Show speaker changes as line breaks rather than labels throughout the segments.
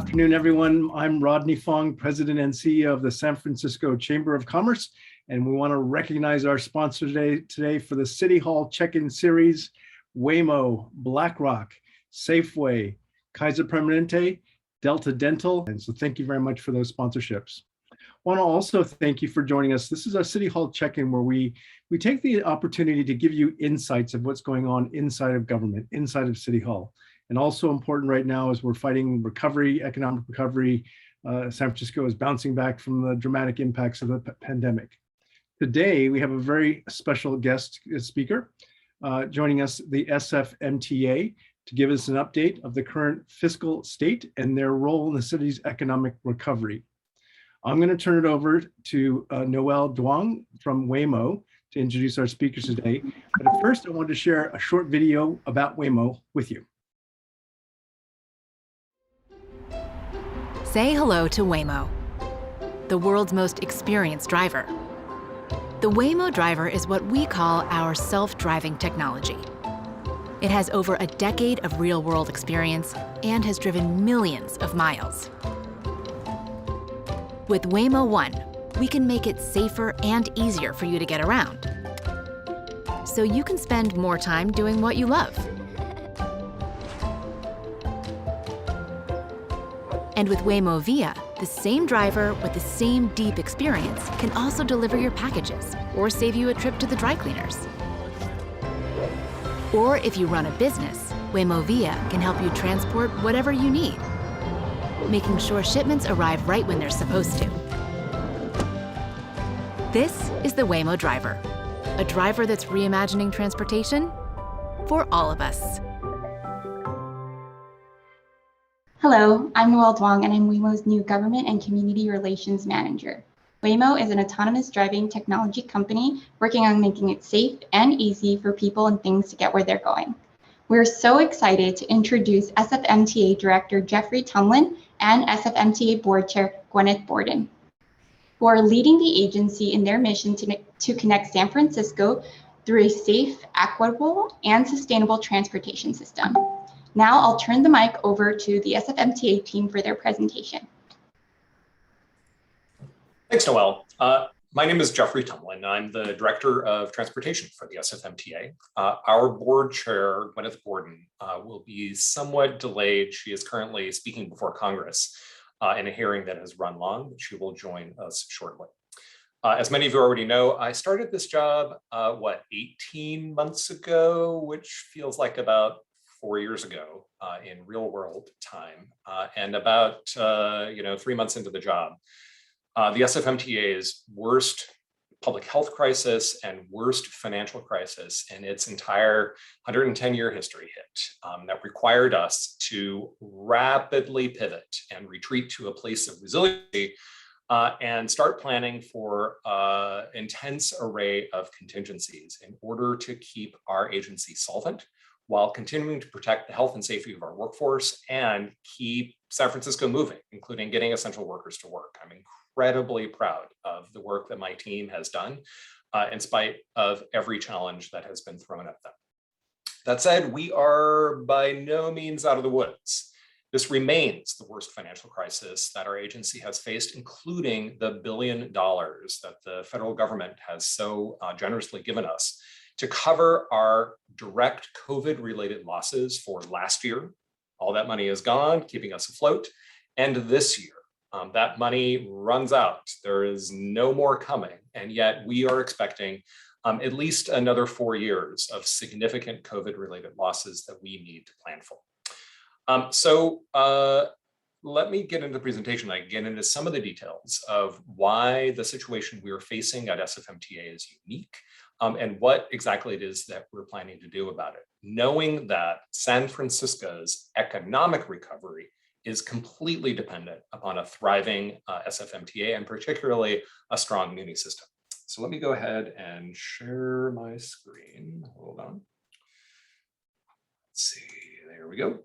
afternoon, everyone. I'm Rodney Fong, President and CEO of the San Francisco Chamber of Commerce, and we want to recognize our sponsor today for the City Hall Check-In Series, Waymo, BlackRock, Safeway, Kaiser Permanente, Delta Dental, and so thank you very much for those sponsorships. I want to also thank you for joining us. This is our City Hall Check-In where we take the opportunity to give you insights of what's going on inside of government, inside of City Hall. And also important right now as we're fighting recovery, economic recovery. San Francisco is bouncing back from the dramatic impacts of the pandemic. Today, we have a very special guest speaker joining us, the SFMTA, to give us an update of the current fiscal state and their role in the city's economic recovery. I'm going to turn it over to Noel Duong from Waymo to introduce our speakers today. But first, I wanted to share a short video about Waymo with you.
Say hello to Waymo, the world's most experienced driver. The Waymo driver is what we call our self-driving technology. It has over a decade of real-world experience and has driven millions of miles. With Waymo One, we can make it safer and easier for you to get around, so you can spend more time doing what you love. And with Waymo Via, the same driver with the same deep experience can also deliver your packages or save you a trip to the dry cleaners. Or if you run a business, Waymo Via can help you transport whatever you need, making sure shipments arrive right when they're supposed to. This is the Waymo driver, a driver that's reimagining transportation for all of us.
Hello, I'm Noel Duong, and I'm Waymo's new Government and Community Relations Manager. Waymo is an autonomous driving technology company working on making it safe and easy for people and things to get where they're going. We're so excited to introduce SFMTA Director Jeffrey Tumlin and SFMTA Board Chair Gwyneth Borden, who are leading the agency in their mission to connect San Francisco through a safe, equitable, and sustainable transportation system. Now I'll turn the mic over to the SFMTA team for their presentation.
Thanks, Noel. My name is Jeffrey Tumlin. I'm the Director of Transportation for the SFMTA. Our board chair, Gwyneth Borden, will be somewhat delayed. She is currently speaking before Congress in a hearing that has run long, but she will join us shortly. As many of you already know, I started this job, 18 months ago, which feels like about 4 years ago in real world time, and about 3 months into the job, the SFMTA's worst public health crisis and worst financial crisis in its entire 110-year history hit. That required us to rapidly pivot and retreat to a place of resiliency and start planning for an intense array of contingencies in order to keep our agency solvent, while continuing to protect the health and safety of our workforce and keep San Francisco moving, including getting essential workers to work. I'm incredibly proud of the work that my team has done in spite of every challenge that has been thrown at them. That said, we are by no means out of the woods. This remains the worst financial crisis that our agency has faced, including the $1 billion that the federal government has so generously given us to cover our direct COVID-related losses for last year. All that money is gone, keeping us afloat. And this year, that money runs out. There is no more coming. And yet we are expecting at least another 4 years of significant COVID-related losses that we need to plan for. Let me get into the presentation. I get into some of the details of why the situation we are facing at SFMTA is unique, and what exactly it is that we're planning to do about it, knowing that San Francisco's economic recovery is completely dependent upon a thriving SFMTA, and particularly a strong Muni system. So let me go ahead and share my screen. Hold on. Let's see, there we go.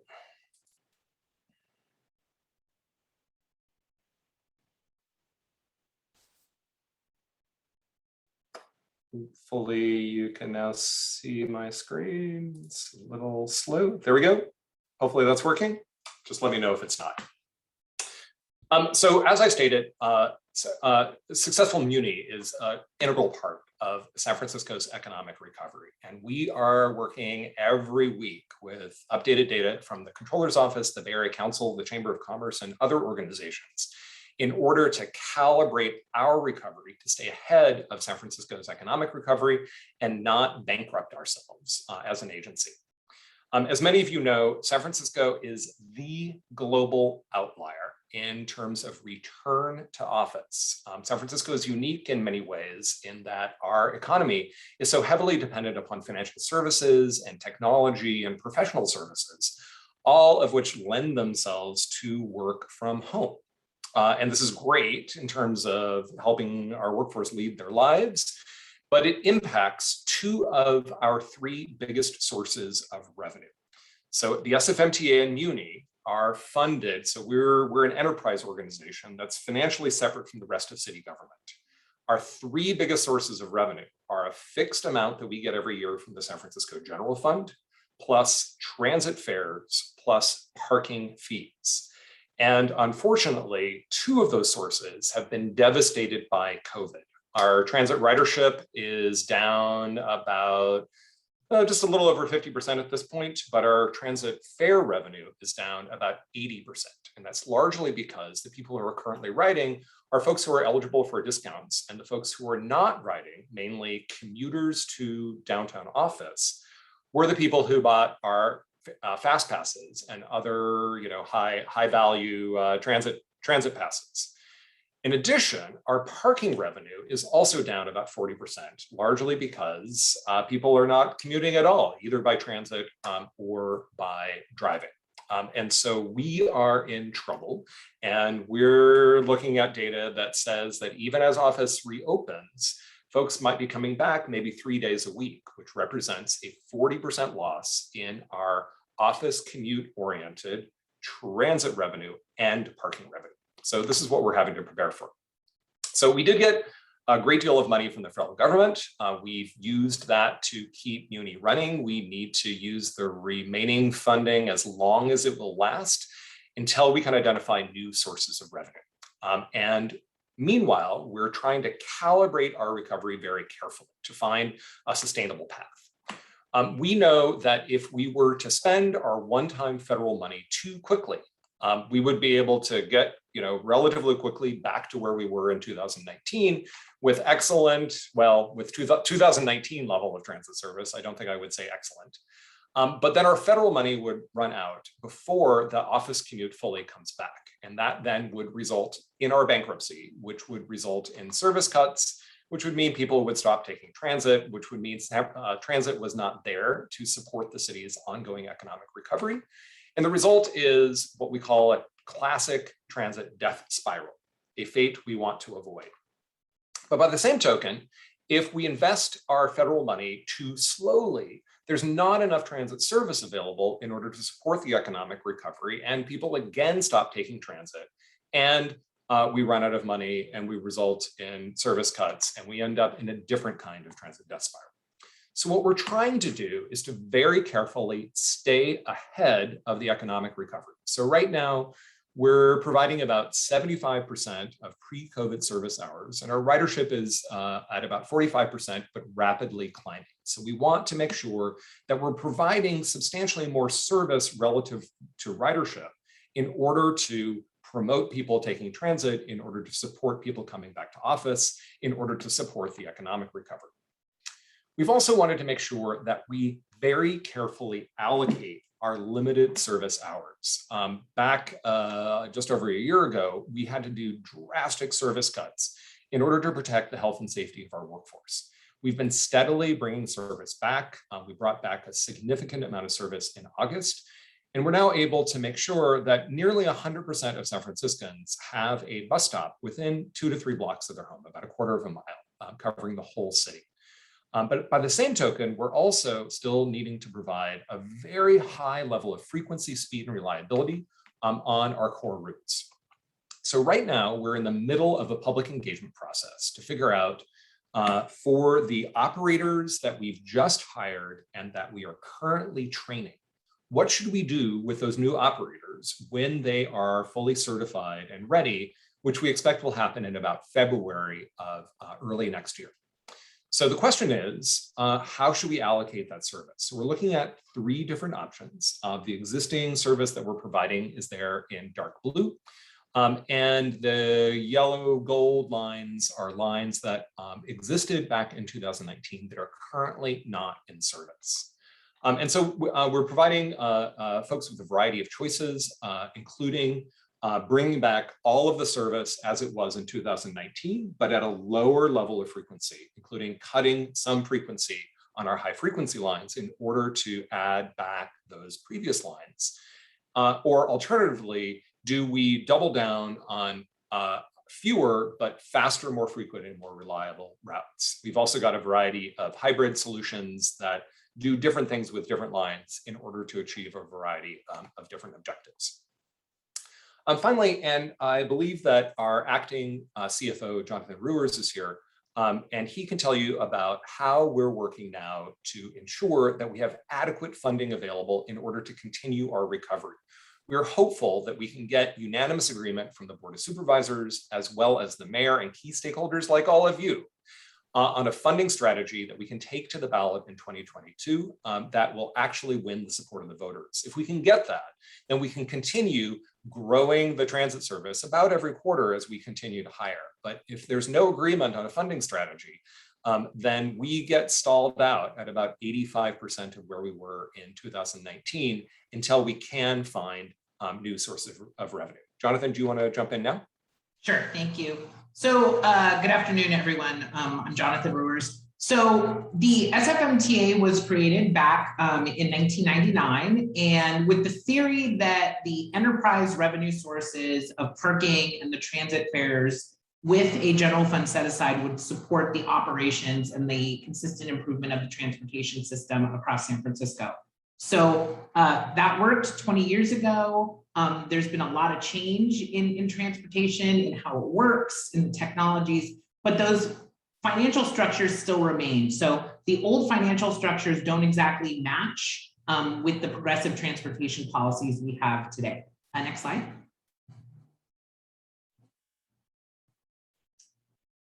Hopefully you can now see my screen. It's a little slow. There we go. Hopefully that's working. Just let me know if it's not. So as I stated, successful Muni is an integral part of San Francisco's economic recovery. And we are working every week with updated data from the Comptroller's Office, the Bay Area Council, the Chamber of Commerce, and other organizations in order to calibrate our recovery to stay ahead of San Francisco's economic recovery and not bankrupt ourselves as an agency. As many of you know, San Francisco is the global outlier in terms of return to office. San Francisco is unique in many ways in that our economy is so heavily dependent upon financial services and technology and professional services, all of which lend themselves to work from home. And this is great in terms of helping our workforce lead their lives, but it impacts two of our three biggest sources of revenue. So the SFMTA and Muni are funded. So we're an enterprise organization that's financially separate from the rest of city government. Our three biggest sources of revenue are a fixed amount that we get every year from the San Francisco General Fund, plus transit fares, plus parking fees. And unfortunately, two of those sources have been devastated by COVID. Our transit ridership is down about just a little over 50% at this point, but our transit fare revenue is down about 80%. And that's largely because the people who are currently riding are folks who are eligible for discounts, and the folks who are not riding, mainly commuters to downtown office, were the people who bought our fast passes and other, high value transit passes. In addition, our parking revenue is also down about 40%, largely because people are not commuting at all, either by transit or by driving. And so we are in trouble, and we're looking at data that says that even as office reopens, folks might be coming back maybe 3 days a week, which represents a 40% loss in our office commute-oriented transit revenue and parking revenue. So this is what we're having to prepare for. So we did get a great deal of money from the federal government. We've used that to keep Muni running. We need to use the remaining funding as long as it will last until we can identify new sources of revenue. And meanwhile, we're trying to calibrate our recovery very carefully to find a sustainable path. We know that if we were to spend our one-time federal money too quickly, we would be able to get, relatively quickly back to where we were in 2019 with excellent, with 2019 level of transit service. I don't think I would say excellent. But then our federal money would run out before the office commute fully comes back. And that then would result in our bankruptcy, which would result in service cuts, which would mean people would stop taking transit, which would mean transit was not there to support the city's ongoing economic recovery. And the result is what we call a classic transit death spiral, a fate we want to avoid. But by the same token, if we invest our federal money too slowly, there's not enough transit service available in order to support the economic recovery, and people again stop taking transit, and we run out of money, and we result in service cuts, and we end up in a different kind of transit death spiral. So what we're trying to do is to very carefully stay ahead of the economic recovery. So right now, we're providing about 75% of pre-COVID service hours, and our ridership is at about 45%, but rapidly climbing. So we want to make sure that we're providing substantially more service relative to ridership in order to promote people taking transit, in order to support people coming back to office, in order to support the economic recovery. We've also wanted to make sure that we very carefully allocate our limited service hours. Back just over a year ago, we had to do drastic service cuts in order to protect the health and safety of our workforce. We've been steadily bringing service back. We brought back a significant amount of service in August, and we're now able to make sure that nearly 100% of San Franciscans have a bus stop within 2 to 3 blocks of their home, about a quarter of a mile, covering the whole city. But by the same token, we're also still needing to provide a very high level of frequency, speed, and reliability on our core routes. So right now, we're in the middle of a public engagement process to figure out for the operators that we've just hired and that we are currently training, what should we do with those new operators when they are fully certified and ready, which we expect will happen in about February of early next year. So the question is, how should we allocate that service? So we're looking at 3 different options. The existing service that we're providing is there in dark blue. And the yellow gold lines are lines that existed back in 2019 that are currently not in service. And so we're providing folks with a variety of choices, including bringing back all of the service as it was in 2019, but at a lower level of frequency, including cutting some frequency on our high frequency lines in order to add back those previous lines. Or alternatively, do we double down on fewer but faster, more frequent, and more reliable routes? We've also got a variety of hybrid solutions that do different things with different lines in order to achieve a variety of different objectives. Finally, and I believe that our acting CFO, Jonathan Rewers, is here, and he can tell you about how we're working now to ensure that we have adequate funding available in order to continue our recovery. We're hopeful that we can get unanimous agreement from the Board of Supervisors, as well as the mayor and key stakeholders like all of you, on a funding strategy that we can take to the ballot in 2022 that will actually win the support of the voters. If we can get that, then we can continue growing the transit service about every quarter as we continue to hire. But if there's no agreement on a funding strategy, then we get stalled out at about 85% of where we were in 2019 until we can find new sources of revenue. Jonathan, do you want to jump in now?
Sure, thank you. So good afternoon, everyone. I'm Jonathan Rewers. So the SFMTA was created back in 1999, and with the theory that the enterprise revenue sources of parking and the transit fares with a general fund set aside would support the operations and the consistent improvement of the transportation system across San Francisco. So that worked 20 years ago. There's been a lot of change in transportation, in how it works, in the technologies, but those financial structures still remain. So the old financial structures don't exactly match with the progressive transportation policies we have today. Next slide.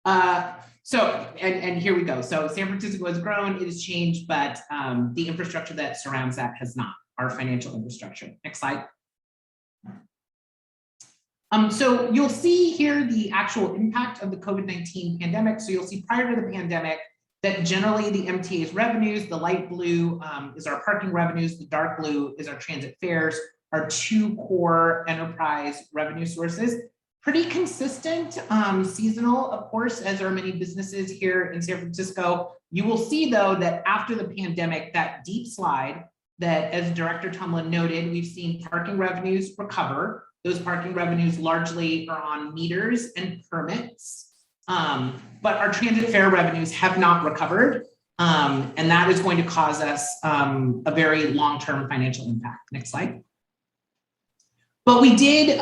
And here we go. So San Francisco has grown, it has changed, but the infrastructure that surrounds that has not, our financial infrastructure. Next slide. So you'll see here the actual impact of the COVID-19 pandemic. So you'll see prior to the pandemic that generally the MTA's revenues, the light blue is our parking revenues, the dark blue is our transit fares, our 2 core enterprise revenue sources. Pretty consistent, seasonal, of course, as are many businesses here in San Francisco. You will see, though, that after the pandemic, that deep slide that, as Director Tumlin noted, we've seen parking revenues recover. Those parking revenues largely are on meters and permits, but our transit fare revenues have not recovered, and that is going to cause us a very long-term financial impact. Next slide. But we did,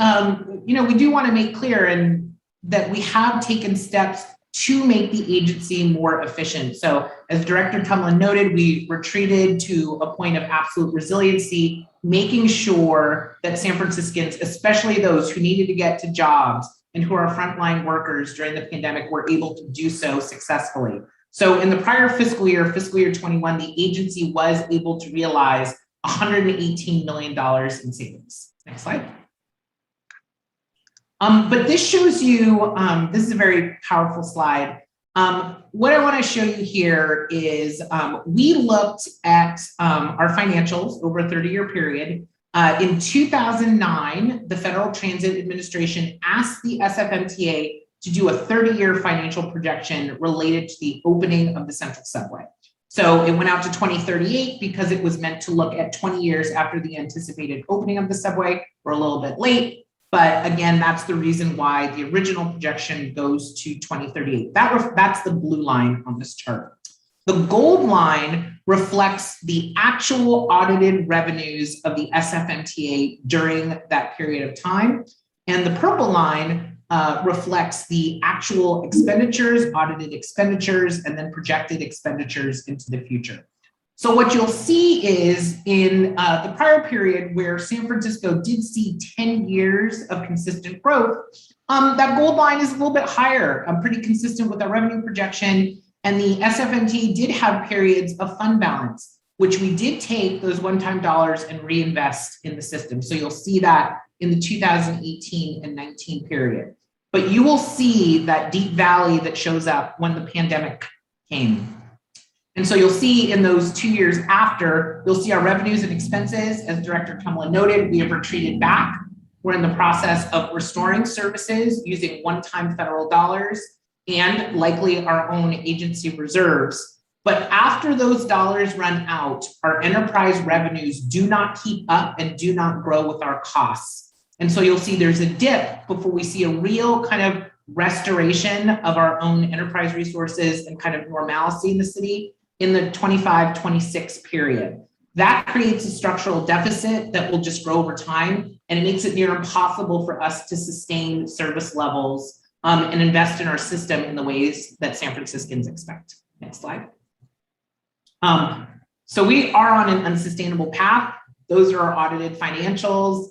we do want to make clear that we have taken steps to make the agency more efficient. So as Director Tumlin noted, we retreated to a point of absolute resiliency, making sure that San Franciscans, especially those who needed to get to jobs and who are frontline workers during the pandemic, were able to do so successfully. So in the prior fiscal year 21, the agency was able to realize $118 million in savings. Next slide. But this shows you, this is a very powerful slide. What I want to show you here is we looked at our financials over a 30-year period. In 2009, the Federal Transit Administration asked the SFMTA to do a 30-year financial projection related to the opening of the Central Subway. So it went out to 2038 because it was meant to look at 20 years after the anticipated opening of the subway. We're a little bit late, but again, that's the reason why the original projection goes to 2038. That's the blue line on this chart. The gold line reflects the actual audited revenues of the SFMTA during that period of time. And the purple line reflects the actual expenditures, audited expenditures, and then projected expenditures into the future. So what you'll see is in the prior period where San Francisco did see 10 years of consistent growth, that gold line is a little bit higher, pretty consistent with our revenue projection. And the SFMT did have periods of fund balance, which we did take those one-time dollars and reinvest in the system. So you'll see that in the 2018 and 19 period. But you will see that deep valley that shows up when the pandemic came. And so you'll see in those 2 years after, you'll see our revenues and expenses, as Director Tumlin noted, we have retreated back. We're in the process of restoring services using one-time federal dollars and likely our own agency reserves. But after those dollars run out, our enterprise revenues do not keep up and do not grow with our costs. And so you'll see there's a dip before we see a real kind of restoration of our own enterprise resources and kind of normalcy in the city in the 25-26 period. That creates a structural deficit that will just grow over time, and it makes it near impossible for us to sustain service levels and invest in our system in the ways that San Franciscans expect. Next slide. So we are on an unsustainable path. Those are our audited financials.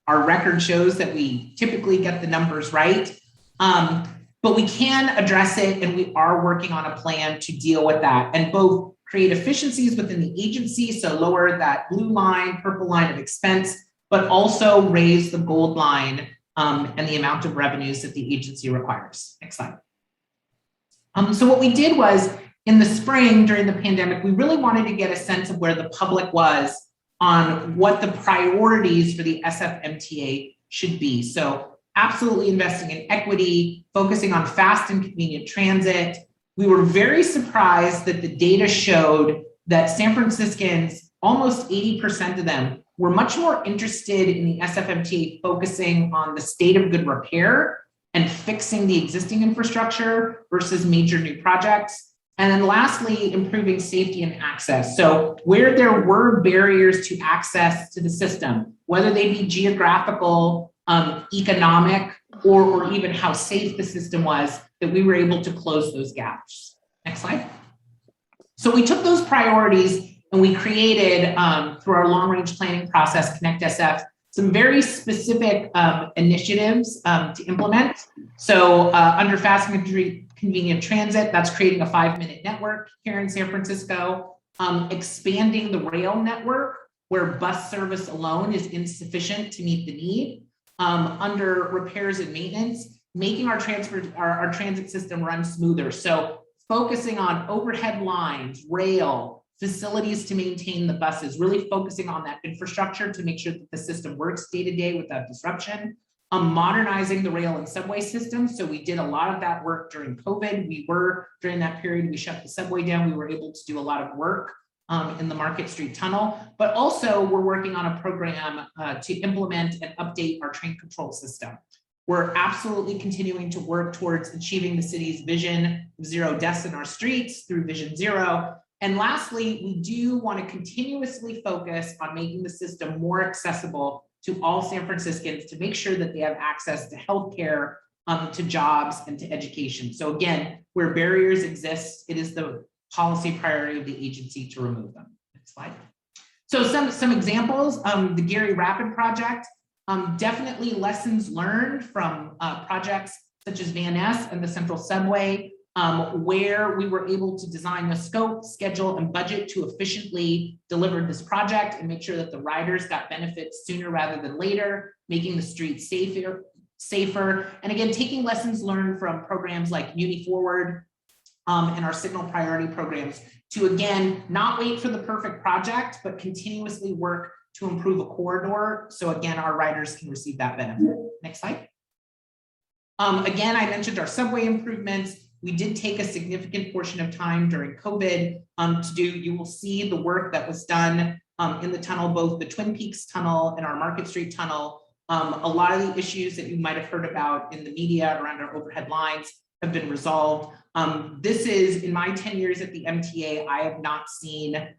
Our record shows that we typically get the numbers right, but we can address it, and we are working on a plan to deal with that and both create efficiencies within the agency, so lower that blue line, purple line of expense, but also raise the gold line and the amount of revenues that the agency requires. Next slide. So what we did was in the spring during the pandemic, we really wanted to get a sense of where the public was on what the priorities for the SFMTA should be. So absolutely investing in equity, focusing on fast and convenient transit. We were very surprised that the data showed that San Franciscans, almost 80% of them, were much more interested in the SFMTA focusing on the state of good repair and fixing the existing infrastructure versus major new projects. And then lastly, improving safety and access. So where there were barriers to access to the system, whether they be geographical, economic, or even how safe the system was, that we were able to close those gaps. Next slide. So we took those priorities and we created, through our long-range planning process, Connect SF, some very specific initiatives to implement. So under fast and convenient transit, that's creating a 5-minute network here in San Francisco, expanding the rail network where bus service alone is insufficient to meet the need, under repairs and maintenance, making our transit system run smoother. So focusing on overhead lines, rail, facilities to maintain the buses, really focusing on that infrastructure to make sure that the system works day to day without disruption, modernizing the rail and subway system. So we did a lot of that work during COVID. During that period, we shut the subway down. We were able to do a lot of work in the Market Street Tunnel, but also we're working on a program to implement and update our train control system. We're absolutely continuing to work towards achieving the city's vision of 0 deaths in our streets through Vision Zero. And lastly, we do want to continuously focus on making the system more accessible to all San Franciscans to make sure that they have access to healthcare, to jobs, and to education. So again, where barriers exist, it is the policy priority of the agency to remove them. Next slide. So some examples, the Gary Rapid project, definitely lessons learned from projects such as Van Ness and the Central Subway, where we were able to design the scope, schedule, and budget to efficiently deliver this project and make sure that the riders got benefits sooner rather than later, making the streets safer. And again, taking lessons learned from programs like Muni Forward and our signal priority programs to, again, not wait for the perfect project, but continuously work to improve a corridor. So again, our riders can receive that benefit. Next slide. Again, I mentioned our subway improvements. We did take a significant portion of time during COVID to do, you will see the work that was done in the tunnel, both the Twin Peaks tunnel and our Market Street tunnel. A lot of the issues that you might have heard about in the media around our overhead lines have been resolved. This is, in my 10 years at the MTA, I have not seen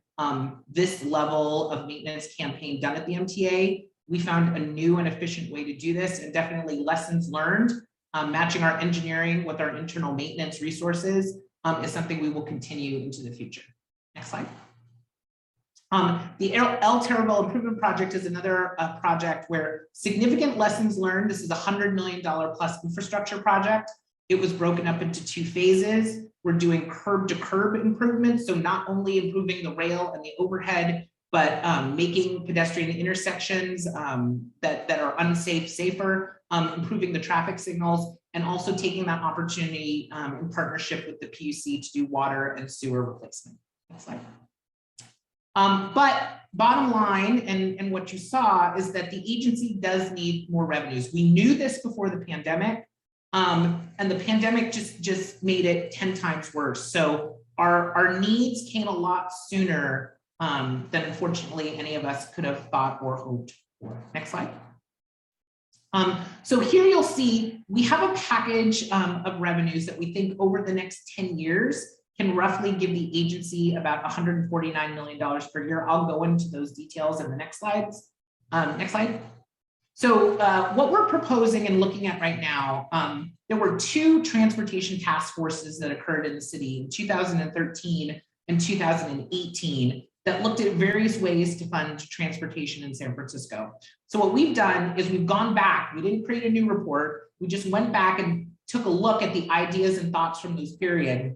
this level of maintenance campaign done at the MTA. We found a new and efficient way to do this, and definitely lessons learned. Matching our engineering with our internal maintenance resources is something we will continue into the future. Next slide. The El Terrabelle Improvement Project is another project where significant lessons learned. This is a $100 million plus infrastructure project. It was broken up into 2 phases. We're doing curb to curb improvements. So not only improving the rail and the overhead, but making pedestrian intersections that are unsafe, safer, improving the traffic signals, and also taking that opportunity in partnership with the PUC to do water and sewer replacement. Next slide. But bottom line, and what you saw is that the agency does need more revenues. We knew this before the pandemic, and the pandemic just made it 10 times worse. So our needs came a lot sooner than unfortunately any of us could have thought or hoped for. Next slide. So here you'll see we have a package of revenues that we think over the next 10 years can roughly give the agency about $149 million per year. I'll go into those details in the next slides. Next slide. So what we're proposing and looking at right now, there were 2 transportation task forces that occurred in the city in 2013 and 2018 that looked at various ways to fund transportation in San Francisco. So what we've done is we've gone back. We didn't create a new report. We just went back and took a look at the ideas and thoughts from this period.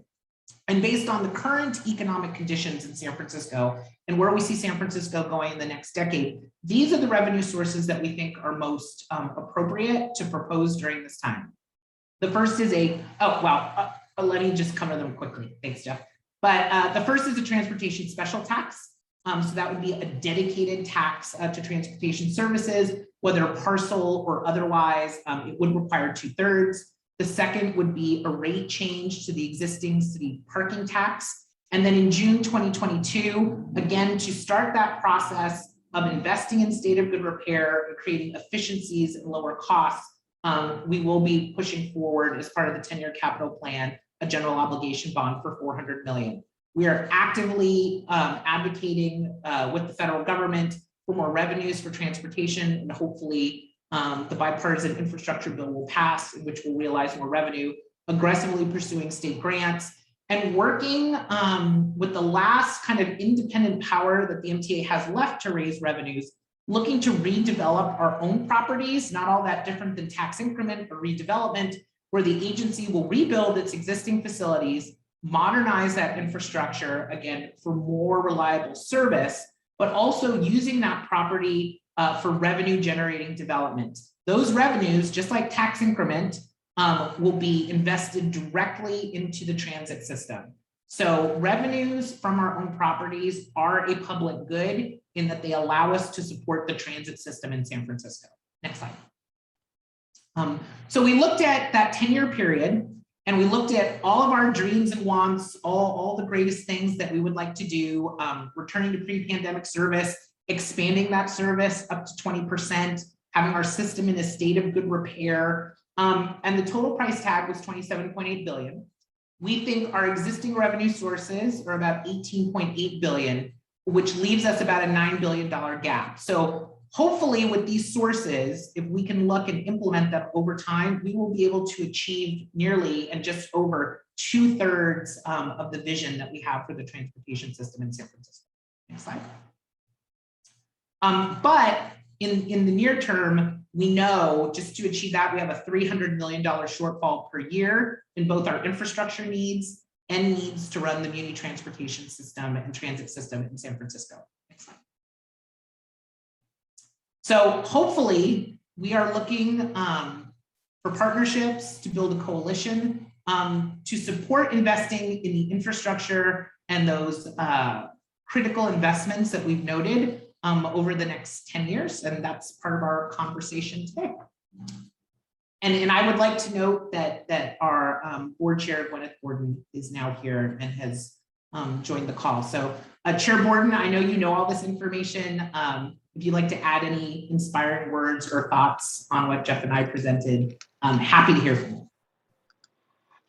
And based on the current economic conditions in San Francisco and where we see San Francisco going in the next decade, these are the revenue sources that we think are most appropriate to propose during this time. The first is let me just cover them quickly. Thanks, Jeff. But the first is a transportation special tax. So that would be a dedicated tax to transportation services, whether parcel or otherwise. It would require 2/3. The second would be a rate change to the existing city parking tax. And then in June 2022, again, to start that process of investing in state of good repair and creating efficiencies and lower costs, we will be pushing forward as part of the 10-year capital plan, a general obligation bond for $400 million. We are actively advocating with the federal government for more revenues for transportation, and hopefully the bipartisan infrastructure bill will pass, in which we'll realize more revenue, aggressively pursuing state grants, and working with the last kind of independent power that the MTA has left to raise revenues, looking to redevelop our own properties, not all that different than tax increment or redevelopment, where the agency will rebuild its existing facilities, modernize that infrastructure, again, for more reliable service, but also using that property for revenue generating development. Those revenues, just like tax increment, will be invested directly into the transit system. So revenues from our own properties are a public good in that they allow us to support the transit system in San Francisco. Next slide. So we looked at that 10-year period, and we looked at all of our dreams and wants, all the greatest things that we would like to do, returning to pre-pandemic service, expanding that service up to 20%, having our system in a state of good repair, and the total price tag was $27.8 billion. We think our existing revenue sources are about $18.8 billion, which leaves us about a $9 billion gap. So hopefully with these sources, if we can look and implement them over time, we will be able to achieve nearly and just over 2/3 of the vision that we have for the transportation system in San Francisco. Next slide. But in the near term, we know just to achieve that, we have a $300 million shortfall per year in both our infrastructure needs and needs to run the Muni transportation system and transit system in San Francisco. Next slide. So hopefully we are looking for partnerships to build a coalition to support investing in the infrastructure and those critical investments that we've noted over the next 10 years. And that's part of our conversation today. And I would like to note that our board chair, Gwyneth Borden, is now here and has joined the call. So Chair Borden, I know you know all this information. If you'd like to add any inspiring words or thoughts on what Jeff and I presented, I'm happy to hear from you.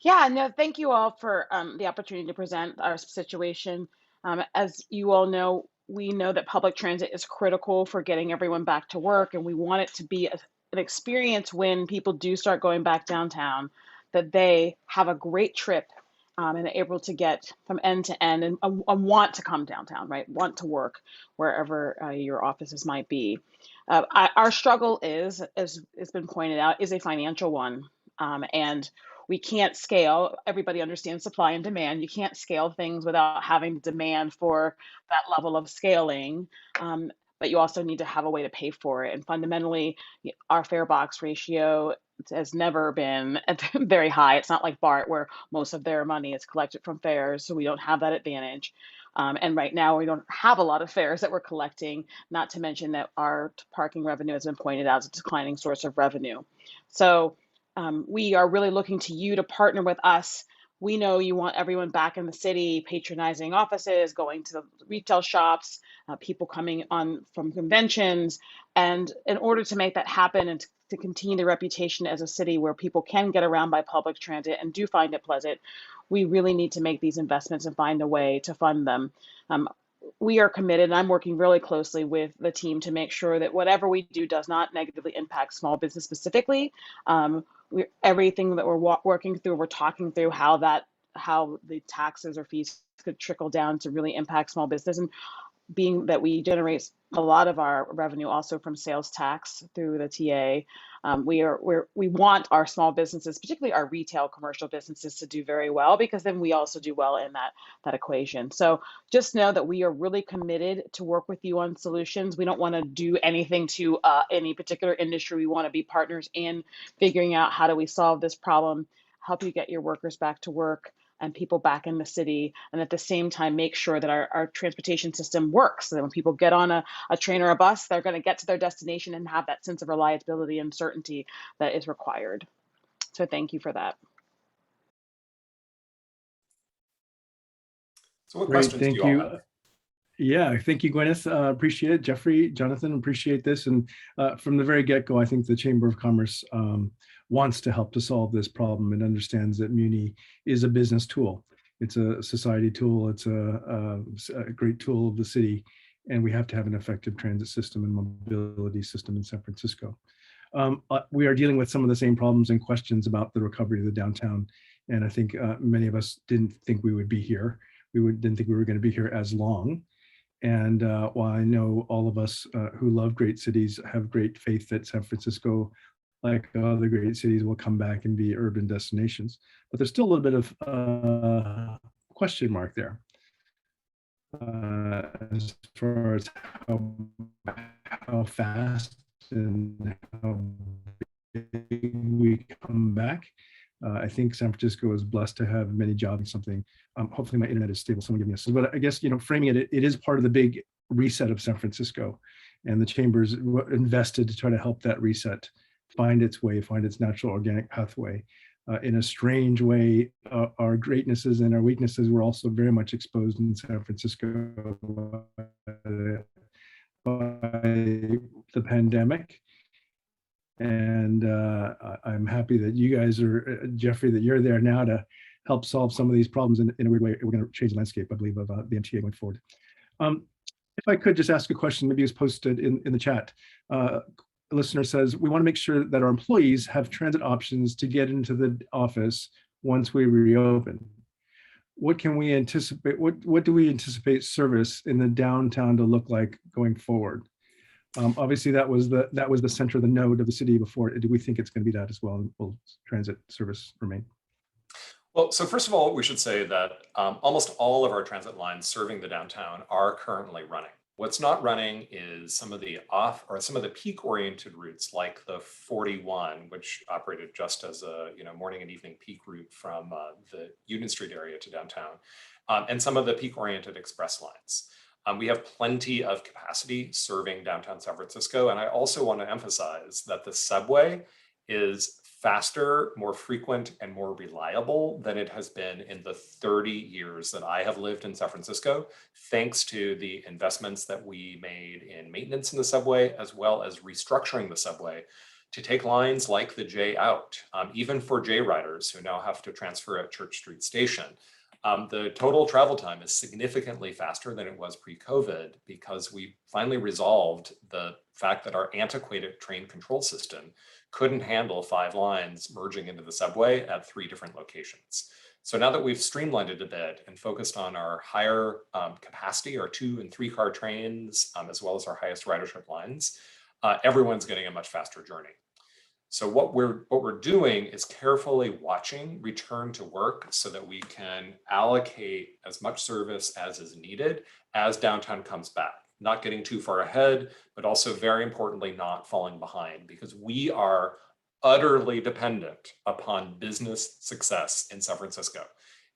Yeah, no, thank you all for the opportunity to present our situation. As you all know, we know that public transit is critical for getting everyone back to work, and we want it to be an experience when people do start going back downtown, that they have a great trip and able to get from end to end and want to come downtown, right? Want to work wherever your offices might be. Our struggle is, as it's been pointed out, is a financial one. And we can't scale. Everybody understands supply and demand. You can't scale things without having demand for that level of scaling. But you also need to have a way to pay for it. And fundamentally, our fare box ratio has never been very high. It's not like BART, where most of their money is collected from fares, so we don't have that advantage. And right now, we don't have a lot of fares that we're collecting, not to mention that our parking revenue has been pointed out as a declining source of revenue. So we are really looking to you to partner with us. We know you want everyone back in the city, patronizing offices, going to the retail shops, people coming on from conventions. And in order to make that happen and to continue the reputation as a city where people can get around by public transit and do find it pleasant, we really need to make these investments and find a way to fund them. We are committed, and I'm working really closely with the team to make sure that whatever we do does not negatively impact small business specifically. Everything that we're working through, we're talking through how the taxes or fees could trickle down to really impact small business. And being that we generate a lot of our revenue also from sales tax through the TA, we want our small businesses, particularly our retail commercial businesses, to do very well, because then we also do well in that equation. So just know that we are really committed to work with you on solutions. We don't want to do anything to any particular industry. We want to be partners in figuring out how do we solve this problem, help you get your workers back to work and people back in the city, and at the same time make sure that our transportation system works, so that when people get on a train or a bus, they're going to get to their destination and have that sense of reliability and certainty that is required. So thank you for that.
So what
Great,
questions
thank
do you all
you.
have?
Yeah, thank you, Gwyneth. Appreciate it. Jeffrey, Jonathan, appreciate this. And from the very get-go, I think the Chamber of Commerce wants to help to solve this problem and understands that Muni is a business tool. It's a society tool. It's a great tool of the city. And we have to have an effective transit system and mobility system in San Francisco. We are dealing with some of the same problems and questions about the recovery of the downtown. And I think many of us didn't think we would be here. Didn't think we were going to be here as long. And while I know all of us who love great cities have great faith that San Francisco, like other great cities, will come back and be urban destinations, but there's still a little bit of question mark there as far as how fast and how big we come back. I think San Francisco is blessed to have many jobs and something. Hopefully my internet is stable. Someone give me a, but I guess, framing it is part of the big reset of San Francisco, and the Chamber's invested to try to help that reset find its way, find its natural organic pathway. In a strange way, our greatnesses and our weaknesses were also very much exposed in San Francisco by the pandemic. And I'm happy that you guys are, Jeffrey, that you're there now to help solve some of these problems in a weird way. We're going to change the landscape, I believe, of the MTA going forward. If I could just ask a question, maybe it's posted in the chat. A listener says, we want to make sure that our employees have transit options to get into the office once we reopen. What can we anticipate? What do we anticipate service in the downtown to look like going forward? Obviously, that was the center of the node of the city before. Do we think it's going to be that as well? Will transit service remain?
Well, so first of all, we should say that almost all of our transit lines serving the downtown are currently running. What's not running is some of the peak-oriented routes, like the 41, which operated just as a morning and evening peak route from the Union Street area to downtown, and some of the peak-oriented express lines. We have plenty of capacity serving downtown San Francisco. And I also want to emphasize that the subway is faster, more frequent, and more reliable than it has been in the 30 years that I have lived in San Francisco, thanks to the investments that we made in maintenance in the subway, as well as restructuring the subway to take lines like the J out, even for J riders who now have to transfer at Church Street Station. The total travel time is significantly faster than it was pre-COVID, because we finally resolved the fact that our antiquated train control system couldn't handle 5 lines merging into the subway at 3 different locations. So now that we've streamlined it a bit and focused on our higher capacity, our 2 and 3 car trains, as well as our highest ridership lines, everyone's getting a much faster journey. So what we're doing is carefully watching return to work so that we can allocate as much service as is needed as downtown comes back, not getting too far ahead, but also very importantly, not falling behind, because we are utterly dependent upon business success in San Francisco.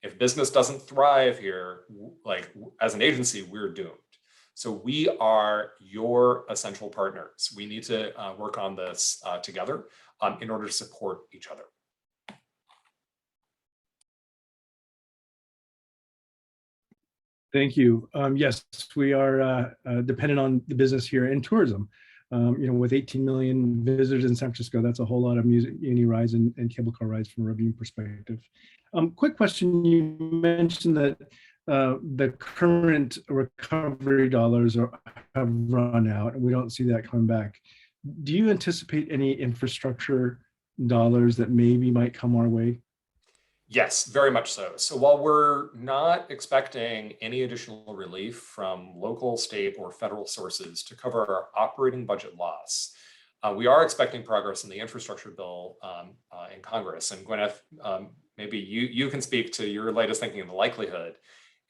If business doesn't thrive here, like as an agency, we're doomed. So we are your essential partners. We need to work on this together in order to support each other.
Thank you. Yes, we are dependent on the business here in tourism. With 18 million visitors in San Francisco, that's a whole lot of Muni rides and cable car rides from a revenue perspective. Quick question, you mentioned that the current recovery dollars have run out and we don't see that coming back. Do you anticipate any infrastructure dollars that maybe might come our way?
Yes, very much so. So while we're not expecting any additional relief from local, state, or federal sources to cover our operating budget loss, we are expecting progress in the infrastructure bill in Congress. And Gwyneth, maybe you can speak to your latest thinking of the likelihood.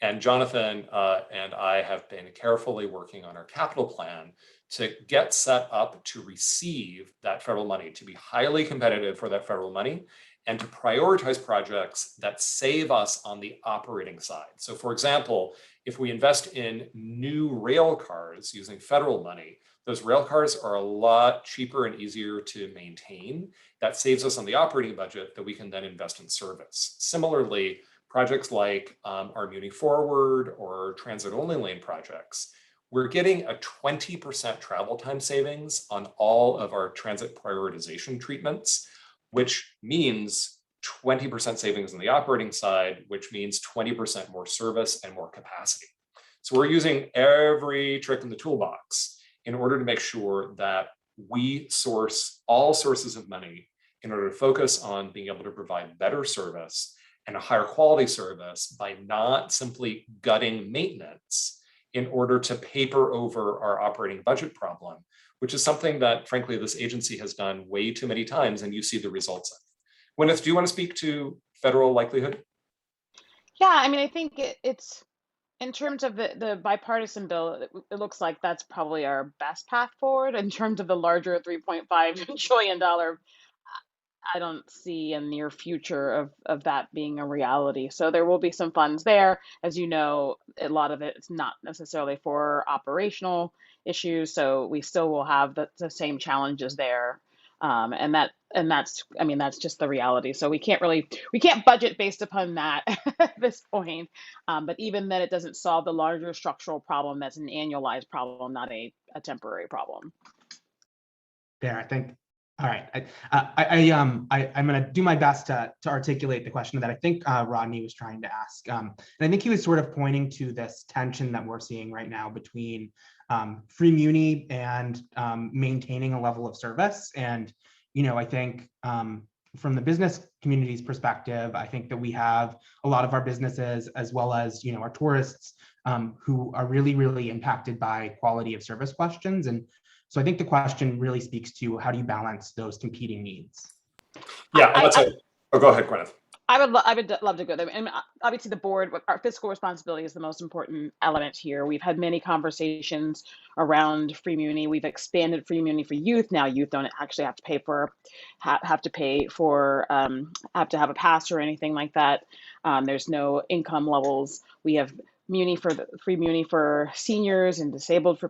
And Jonathan and I have been carefully working on our capital plan to get set up to receive that federal money, to be highly competitive for that federal money, and to prioritize projects that save us on the operating side. So for example, if we invest in new rail cars using federal money, those rail cars are a lot cheaper and easier to maintain. That saves us on the operating budget that we can then invest in service. Similarly, projects like our Muni Forward or transit-only lane projects, we're getting a 20% travel time savings on all of our transit prioritization treatments, which means 20% savings on the operating side, which means 20% more service and more capacity. So we're using every trick in the toolbox in order to make sure that we source all sources of money in order to focus on being able to provide better service and a higher quality service by not simply gutting maintenance in order to paper over our operating budget problem, which is something that, frankly, this agency has done way too many times, and you see the results of. Gwyneth, do you want to speak to federal likelihood?
Yeah, I mean, I think it's in terms of the bipartisan bill, it looks like that's probably our best path forward. In terms of the larger $3.5 trillion, I don't see a near future of that being a reality. So there will be some funds there. As you know, a lot of it is not necessarily for operational issues. So we still will have the same challenges there. That's I mean, that's just the reality. So we can't budget based upon that at this point. But even then, it doesn't solve the larger structural problem that's an annualized problem, not a temporary problem.
There, I think. All right, I'm going to do my best to articulate the question that I think Rodney was trying to ask, and I think he was sort of pointing to this tension that we're seeing right now between free Muni and maintaining a level of service. And I think from the business community's perspective, I think that we have a lot of our businesses as well as our tourists who are really, really impacted by quality of service questions. And so I think the question really speaks to how do you balance those competing needs?
Yeah, go ahead, Gwyneth.
I would love to go there. And obviously the board, our fiscal responsibility is the most important element here. We've had many conversations around free Muni. We've expanded free Muni for youth. Now youth don't actually have to have to have a pass or anything like that. There's no income levels. We have free Muni for seniors and disabled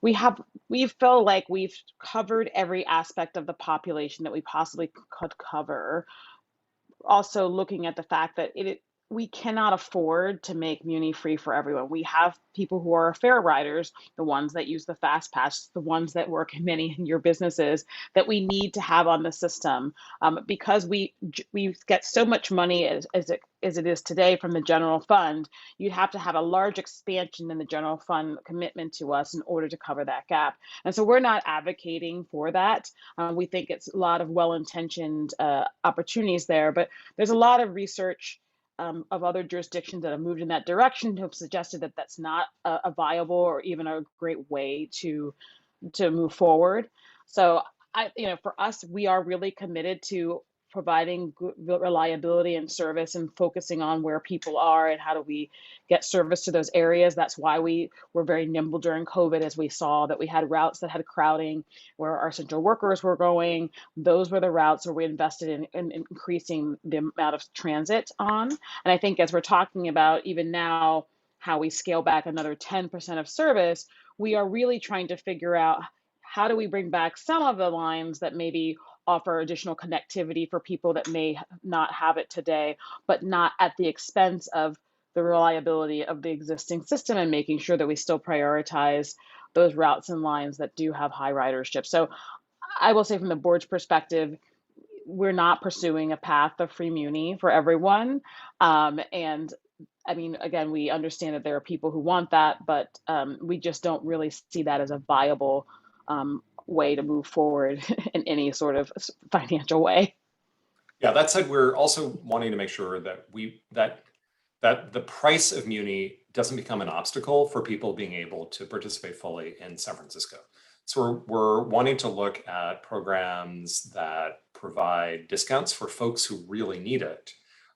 we feel like we've covered every aspect of the population that we possibly could cover. Also looking at the fact that we cannot afford to make Muni free for everyone. We have people who are fare riders, the ones that use the fast pass, the ones that work in many in your businesses that we need to have on the system because we get so much money as it is today from the general fund. You'd have to have a large expansion in the general fund commitment to us in order to cover that gap. And so we're not advocating for that. We think it's a lot of well-intentioned opportunities there, but there's a lot of research of other jurisdictions that have moved in that direction have suggested that that's not a viable or even a great way to move forward. So for us, we are really committed to providing good reliability and service and focusing on where people are and how do we get service to those areas. That's why we were very nimble during COVID, as we saw that we had routes that had crowding where our central workers were going. Those were the routes where we invested in increasing the amount of transit on. And I think as we're talking about even now, how we scale back another 10% of service, we are really trying to figure out how do we bring back some of the lines that maybe offer additional connectivity for people that may not have it today, but not at the expense of the reliability of the existing system, and making sure that we still prioritize those routes and lines that do have high ridership. So I will say from the board's perspective, we're not pursuing a path of free Muni for everyone. And I mean, again, we understand that there are people who want that, but we just don't really see that as a viable way to move forward in any sort of financial way.
Yeah, that said, we're also wanting to make sure that that the price of Muni doesn't become an obstacle for people being able to participate fully in San Francisco. So we're wanting to look at programs that provide discounts for folks who really need it,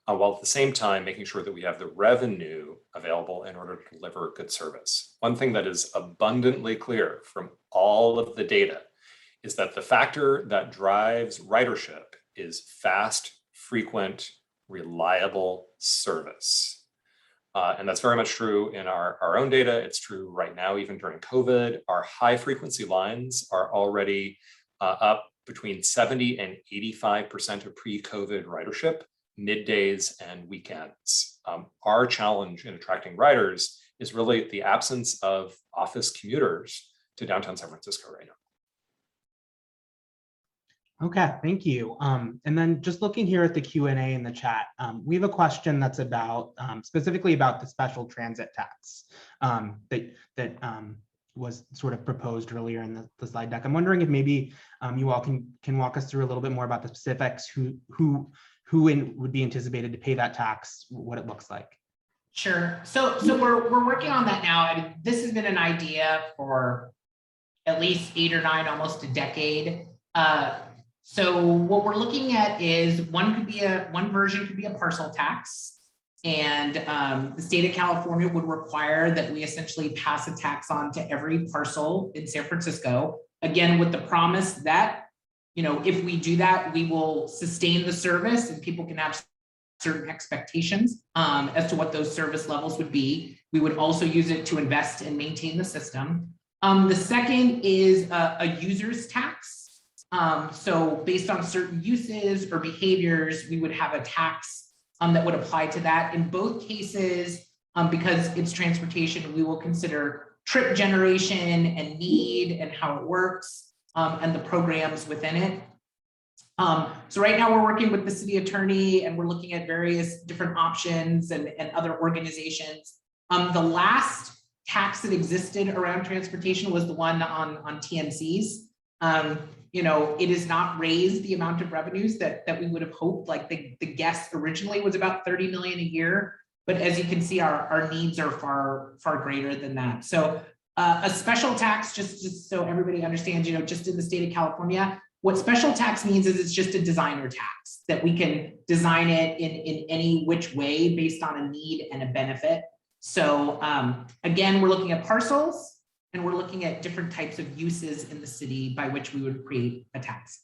while at the same time making sure that we have the revenue available in order to deliver good service. One thing that is abundantly clear from all of the data is that the factor that drives ridership is fast, frequent, reliable service. And that's very much true in our own data. It's true right now, even during COVID. Our high frequency lines are already up between 70 and 85% of pre-COVID ridership, middays and weekends. Our challenge in attracting riders is really the absence of office commuters to downtown San Francisco right now.
Okay, thank you. And then just looking here at the Q&A in the chat, we have a question that's about specifically about the special transit tax that was sort of proposed earlier in the slide deck. I'm wondering if maybe you all can walk us through a little bit more about the specifics, who would be anticipated to pay that tax, what it looks like.
Sure. So we're working on that now. I mean, this has been an idea for at least 8 or 9, almost a decade. So what we're looking at is one version could be a parcel tax, and the state of California would require that we essentially pass a tax on to every parcel in San Francisco. Again, with the promise that, if we do that, we will sustain the service and people can have certain expectations as to what those service levels would be. We would also use it to invest and maintain the system. The second is a user's tax. So based on certain uses or behaviors, we would have a tax that would apply to that. In both cases, because it's transportation, we will consider trip generation and need and how it works and the programs within it. So right now we're working with the city attorney and we're looking at various different options and other organizations. The last tax that existed around transportation was the one on TMCs. It has not raised the amount of revenues that we would have hoped. Like the guess originally was about 30 million a year, but as you can see, our needs are far greater than that. So a special tax, just so everybody understands, just in the state of California, what special tax means is it's just a designer tax that we can design it in any which way based on a need and a benefit. So again, we're looking at parcels, and we're looking at different types of uses in the city by which we would create a tax.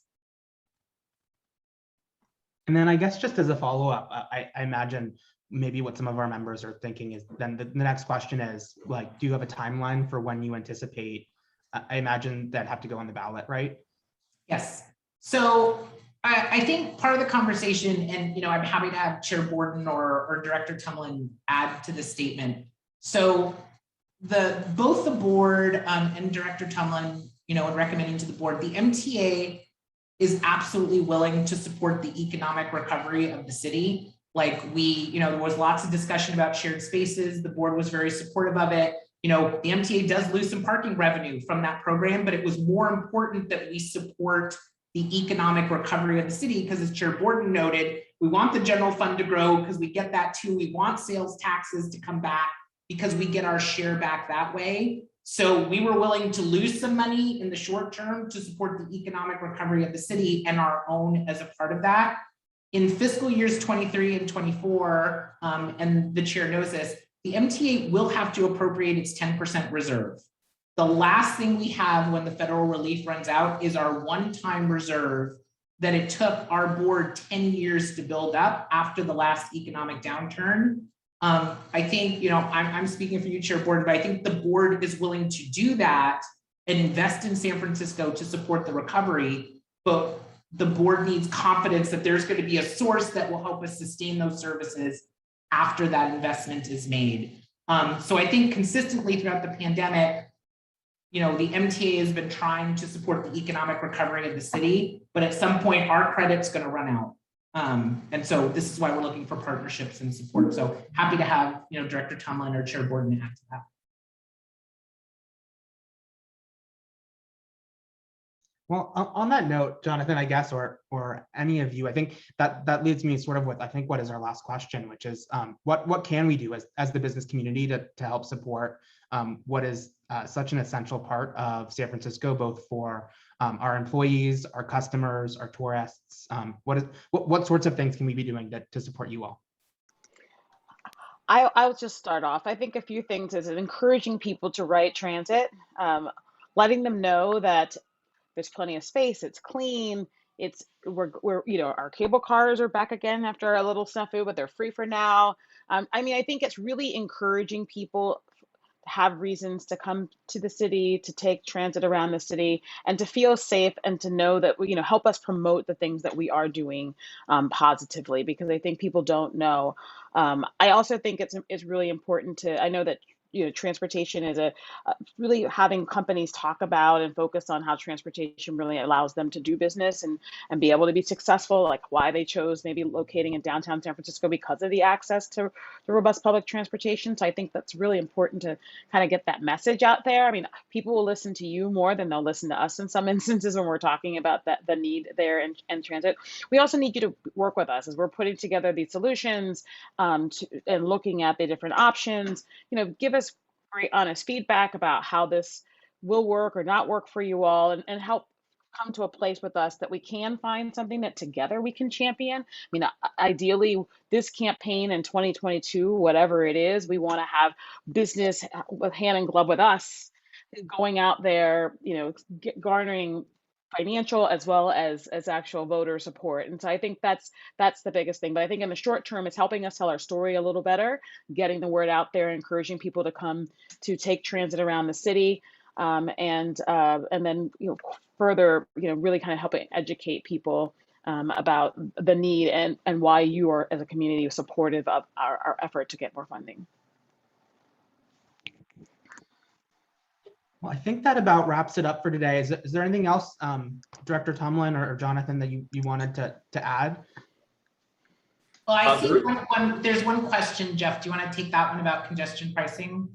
And then I guess just as a follow-up, I imagine maybe what some of our members are thinking is then the next question is, like, do you have a timeline for when you anticipate? I imagine that have to go on the ballot, right?
Yes. So I think part of the conversation, and I'm happy to have Chair Borden or Director Tumlin add to the statement. So both the board and Director Tumlin, in recommending to the board, the MTA is absolutely willing to support the economic recovery of the city. Like there was lots of discussion about shared spaces. The board was very supportive of it. The MTA does lose some parking revenue from that program, but it was more important that we support the economic recovery of the city because, as Chair Borden noted, We want the general fund to grow because we get that too. We want sales taxes to come back because we get our share back that way. So we were willing to lose some money in the short term to support the economic recovery of the city and our own as a part of that. In fiscal years 23 and 24, and the chair knows this, the MTA will have to appropriate its 10% reserve. The last thing we have when the federal relief runs out is our one-time reserve that it took our board 10 years to build up after the last economic downturn. I think, I'm speaking for you, Chair Board, but I think the board is willing to do that and invest in San Francisco to support the recovery, but the board needs confidence that there's going to be a source that will help us sustain those services after that investment is made. So I think consistently throughout the pandemic, the MTA has been trying to support the economic recovery of the city, but at some point our credit's going to run out. And so this is why we're looking for partnerships and support. So happy to have, Director Tumlin or Chair Borden add to that.
Well, on that note, Jonathan, I guess, or any of you, I think that leads me sort of with, I think, what is our last question, which is what can we do as the business community to help support what is such an essential part of San Francisco, both for our employees, our customers, our tourists. What sorts of things can we be doing to support you all?
I'll just start off. I think a few things is encouraging people to ride transit, letting them know that there's plenty of space, it's clean, we're our cable cars are back again after a little snafu, but they're free for now. I think it's really encouraging people to have reasons to come to the city, to take transit around the city, and to feel safe and to know that help us promote the things that we are doing positively, because I think people don't know. I also think it's really important I know that transportation is really having companies talk about and focus on how transportation really allows them to do business and be able to be successful, like why they chose maybe locating in downtown San Francisco because of the access to robust public transportation. So I think that's really important to kind of get that message out there. People will listen to you more than they'll listen to us in some instances when we're talking about the need there and transit. We also need you to work with us as we're putting together these solutions and looking at the different options. Give us very honest feedback about how this will work or not work for you all, and help come to a place with us that we can find something that together we can champion. Ideally, this campaign in 2022, whatever it is, we want to have business with hand in glove with us, going out there, garnering financial as well as actual voter support. And so I think that's the biggest thing. But I think in the short term, it's helping us tell our story a little better, getting the word out there, encouraging people to come to take transit around the city, and then further really kind of helping educate people about the need and why you are as a community supportive of our effort to get more funding.
Well, I think that about wraps it up for today. Is there anything else, Director Tumlin or Jonathan, that you wanted to add?
Well, I think there's one question, Jeff. Do you want to take that one about congestion pricing?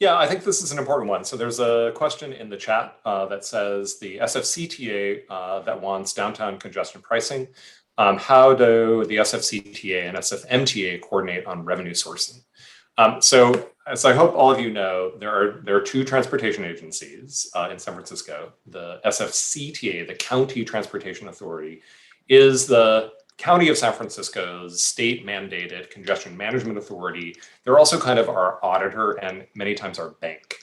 Yeah, I think this is an important one. So there's a question in the chat that says the SFCTA that wants downtown congestion pricing. How do the SFCTA and SFMTA coordinate on revenue sourcing? So as I hope all of you know, there are two transportation agencies in San Francisco. The SFCTA, the County Transportation Authority, is the County of San Francisco's state-mandated congestion management authority. They're also kind of our auditor and many times our bank.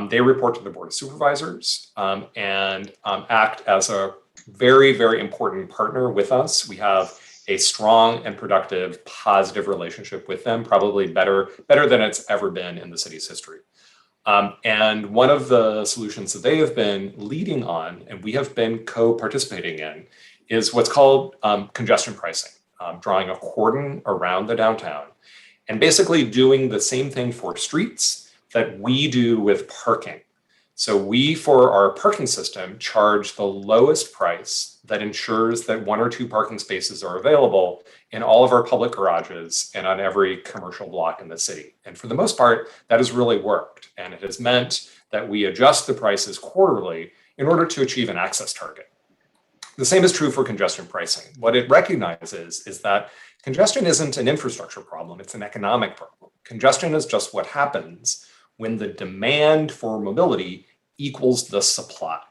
They report to the Board of Supervisors and act as a very, very important partner with us. We have a strong and productive, positive relationship with them, probably better than it's ever been in the city's history. And one of the solutions that they have been leading on, and we have been co-participating in, is what's called congestion pricing, drawing a cordon around the downtown and basically doing the same thing for streets that we do with parking. So we, for our parking system, charge the lowest price that ensures that 1 or 2 parking spaces are available in all of our public garages and on every commercial block in the city. And for the most part, that has really worked. And it has meant that we adjust the prices quarterly in order to achieve an access target. The same is true for congestion pricing. What it recognizes is that congestion isn't an infrastructure problem, it's an economic problem. Congestion is just what happens when the demand for mobility equals the supply.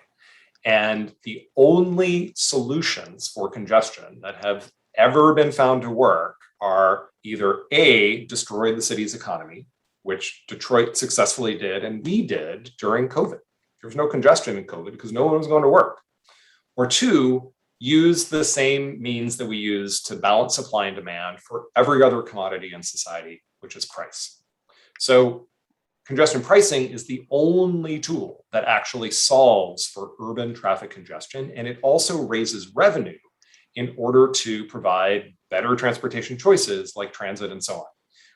And the only solutions for congestion that have ever been found to work are either A, destroy the city's economy, which Detroit successfully did, and we did during COVID. There was no congestion in COVID because no one was going to work. Or two, use the same means that we use to balance supply and demand for every other commodity in society, which is price. So congestion pricing is the only tool that actually solves for urban traffic congestion, and it also raises revenue in order to provide better transportation choices like transit and so on.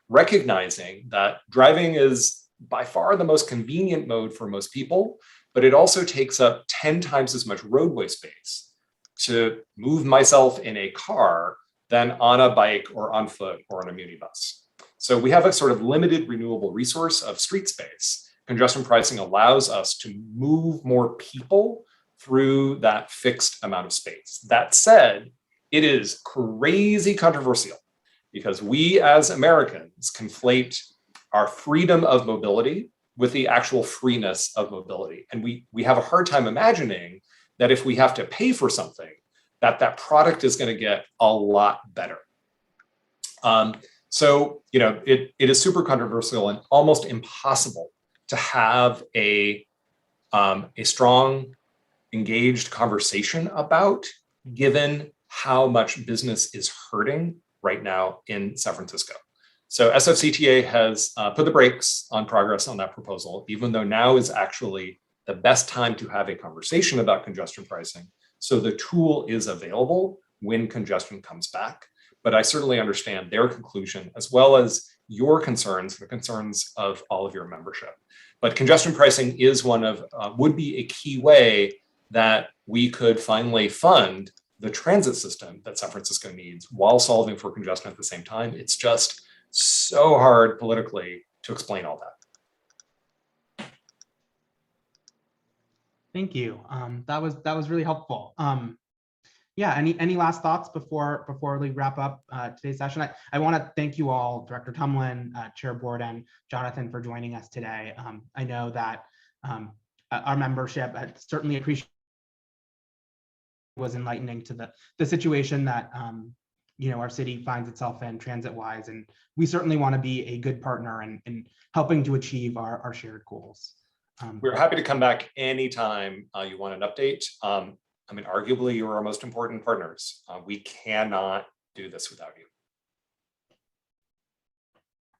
Recognizing that driving is by far the most convenient mode for most people, but it also takes up 10 times as much roadway space to move myself in a car than on a bike or on foot or on a Muni bus. So we have a sort of limited renewable resource of street space. Congestion pricing allows us to move more people through that fixed amount of space. That said, it is crazy controversial because we as Americans conflate our freedom of mobility with the actual freeness of mobility. And we have a hard time imagining that if we have to pay for something, that product is going to get a lot better. So, it is super controversial and almost impossible to have a strong, engaged conversation about, given how much business is hurting right now in San Francisco. So SFCTA has put the brakes on progress on that proposal, even though now is actually the best time to have a conversation about congestion pricing. So the tool is available when congestion comes back. But I certainly understand their conclusion as well as your concerns, the concerns of all of your membership. But congestion pricing is would be a key way that we could finally fund the transit system that San Francisco needs while solving for congestion at the same time. It's just so hard politically to explain all that.
Thank you. That was really helpful. Yeah, any last thoughts before we wrap up today's session? I want to thank you all, Director Tumlin, Chair Borden, Jonathan, for joining us today. I know that our membership certainly appreciated was enlightening to the situation that our city finds itself in transit-wise, and we certainly want to be a good partner in helping to achieve our shared goals.
We're happy to come back anytime you want an update. Arguably, you're our most important partners. We cannot do this without you.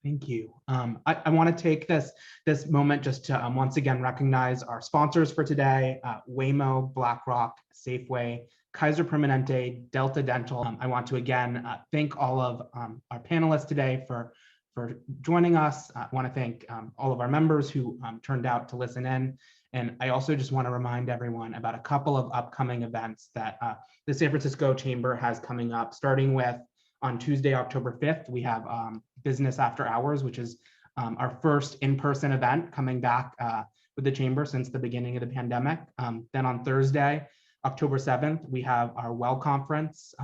Thank you. I want to take this moment just to once again recognize our sponsors for today: Waymo, BlackRock, Safeway, Kaiser Permanente, Delta Dental. I want to again thank all of our panelists today for joining us. I want to thank all of our members who turned out to listen in. And I also just want to remind everyone about a couple of upcoming events that the San Francisco Chamber has coming up, starting with on Tuesday, October 5th, we have Business After Hours, which is our first in-person event coming back with the Chamber since the beginning of the pandemic. Then on Thursday, October 7th, we have our WELL Conference.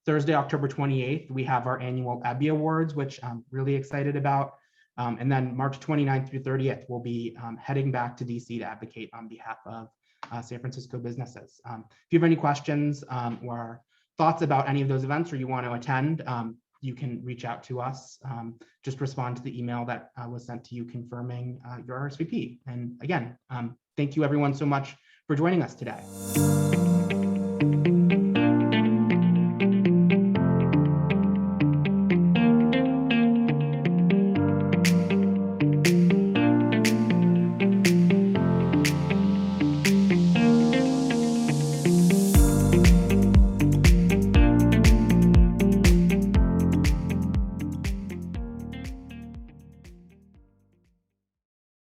Thursday, October 28th, we have our annual EBBY Awards, which I'm really excited about. And then March 29th through 30th, we'll be heading back to DC to advocate on behalf of San Francisco businesses. If you have any questions or thoughts about any of those events, or you want to attend, you can reach out to us. Just respond to the email that was sent to you confirming your RSVP. And again, thank you everyone so much for joining us today.